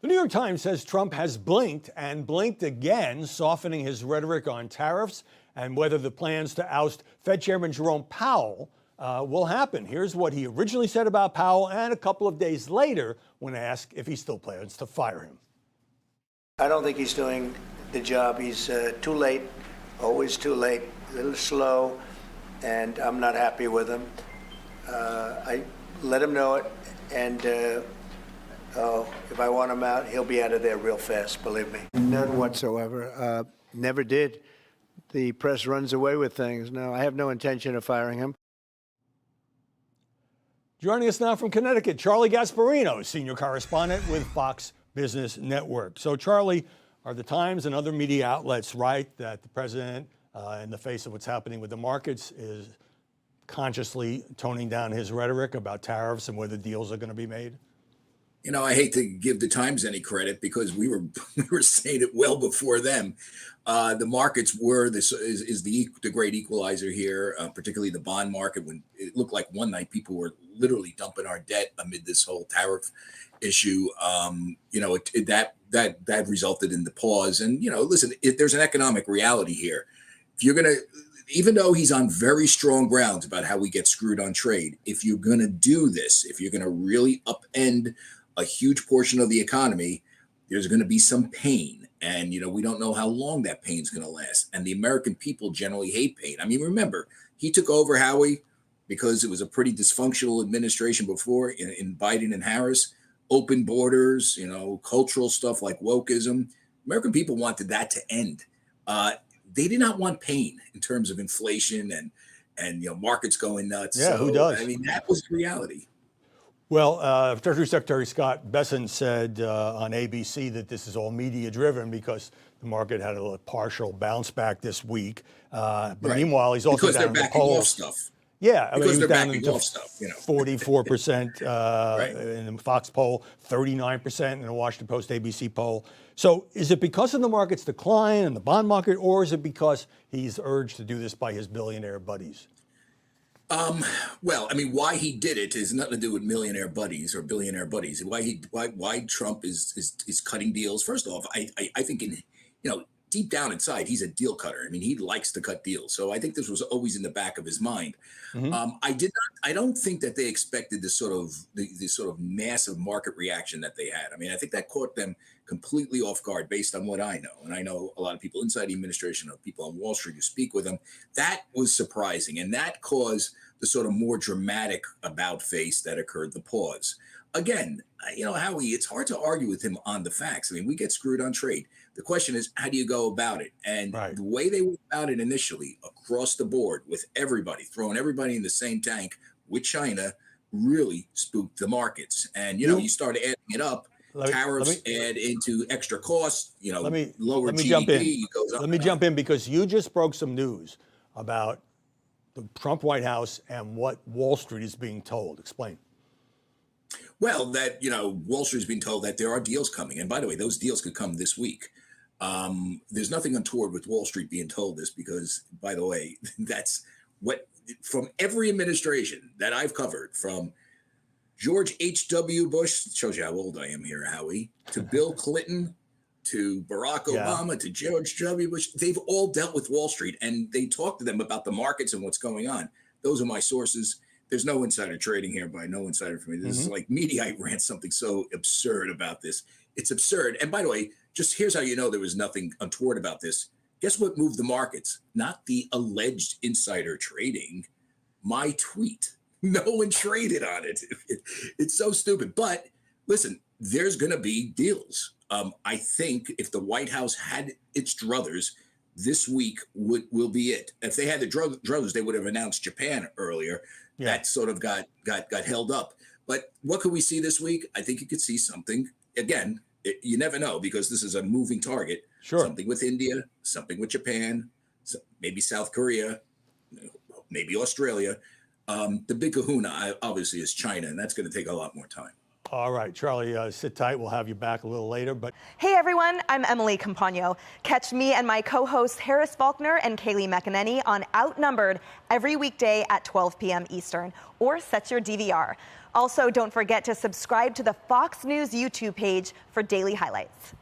The New York Times says Trump has blinked and blinked again, softening his rhetoric on tariffs and whether the plans to oust Fed Chairman Jerome Powell will happen. Here's what he originally said about Powell and a couple of days later when asked if he still plans to fire him. I don't think he's doing the job. He's too late, always too late, a little slow, and I'm not happy with him. I let him know it, and if I want him out, he'll be out of there real fast, believe me. None whatsoever. Never did. The press runs away with things. No, I have no intention of firing him. Joining us now from Connecticut, Charlie Gasparino, senior correspondent with Fox Business Network. So, Charlie, are the Times and other media outlets right that the president, in the face of what's happening with the markets, is consciously toning down his rhetoric about tariffs and whether deals are going to be made? You know, I hate to give the Times any credit because we were saying it well before them. The markets were the great equalizer here, particularly the bond market. When it looked like one night people were literally dumping our debt amid this whole tariff issue, that resulted in the pause. And listen, there's an economic reality here. If you're gonna, even though he's on very strong grounds about how we get screwed on trade, if you're gonna do this, if you're gonna really upend a huge portion of the economy, there's going to be some pain. And, we don't know how long that pain's going to last. And the American people generally hate pain. I mean, remember, he took over, Howie, because it was a pretty dysfunctional administration before in Biden and Harris. Open borders, cultural stuff like wokeism. American people wanted that to end. They did not want pain in terms of inflation and markets going nuts. Yeah, so, who does? I mean, that was the reality. Well, Treasury Secretary Scott Bessent said on ABC that this is all media-driven because the market had a partial bounce back this week. But right. Meanwhile, he's also because down in the polls. Stuff. Yeah, I mean, because he's they're down backing into off stuff. 44% right. in the Fox poll, 39% in the Washington Post ABC poll. So is it because of the market's decline and the bond market, or is it because he's urged to do this by his billionaire buddies? Well, I mean, why he did it has nothing to do with millionaire buddies or billionaire buddies. Why Trump is cutting deals. First off, I think deep down inside, he's a deal cutter. I mean, he likes to cut deals. So I think this was always in the back of his mind. Mm-hmm. I don't think that they expected this sort of massive market reaction that they had. I mean, I think that caught them completely off guard based on what I know. And I know a lot of people inside the administration, of people on Wall Street who speak with them. That was surprising. And that caused the sort of more dramatic about face that occurred, the pause. Again, Howie, it's hard to argue with him on the facts. I mean, we get screwed on trade. The question is, how do you go about it? And The way they went about it initially, across the board, with everybody, throwing everybody in the same tank with China, really spooked the markets. And, you start adding it up. Tariffs add into extra costs, lower GDP. Let me jump in because you just broke some news about the Trump White House and what Wall Street is being told. Explain. Well, that, Wall Street is being told that there are deals coming. And by the way, those deals could come this week. There's nothing untoward with Wall Street being told this because, by the way, that's what from every administration that I've covered, from George H.W. Bush, shows you how old I am here, Howie, to Bill Clinton, to Barack Obama, to George W. Bush, they've all dealt with Wall Street and they talk to them about the markets and what's going on. Those are my sources. There's no insider trading here by no insider for me. This is like Mediaite ran something so absurd about this. It's absurd. And by the way, just here's how you know there was nothing untoward about this. Guess what moved the markets? Not the alleged insider trading, my tweet. No one traded on it. It's so stupid. But listen, there's going to be deals. I think if the White House had its druthers, this week will be it. If they had the druthers, they would have announced Japan earlier. Yeah. That sort of got held up. But what could we see this week? I think you could see something. Again, you never know because this is a moving target. Sure. Something with India, something with Japan, maybe South Korea, maybe Australia. The big kahuna, obviously, is China, and that's going to take a lot more time. All right, Charlie, sit tight. We'll have you back a little later. But hey, everyone, I'm Emily Campagno. Catch me and my co-hosts Harris Faulkner and Kaylee McEnany on Outnumbered every weekday at 12 p.m. Eastern, or set your DVR. Also, don't forget to subscribe to the Fox News YouTube page for daily highlights.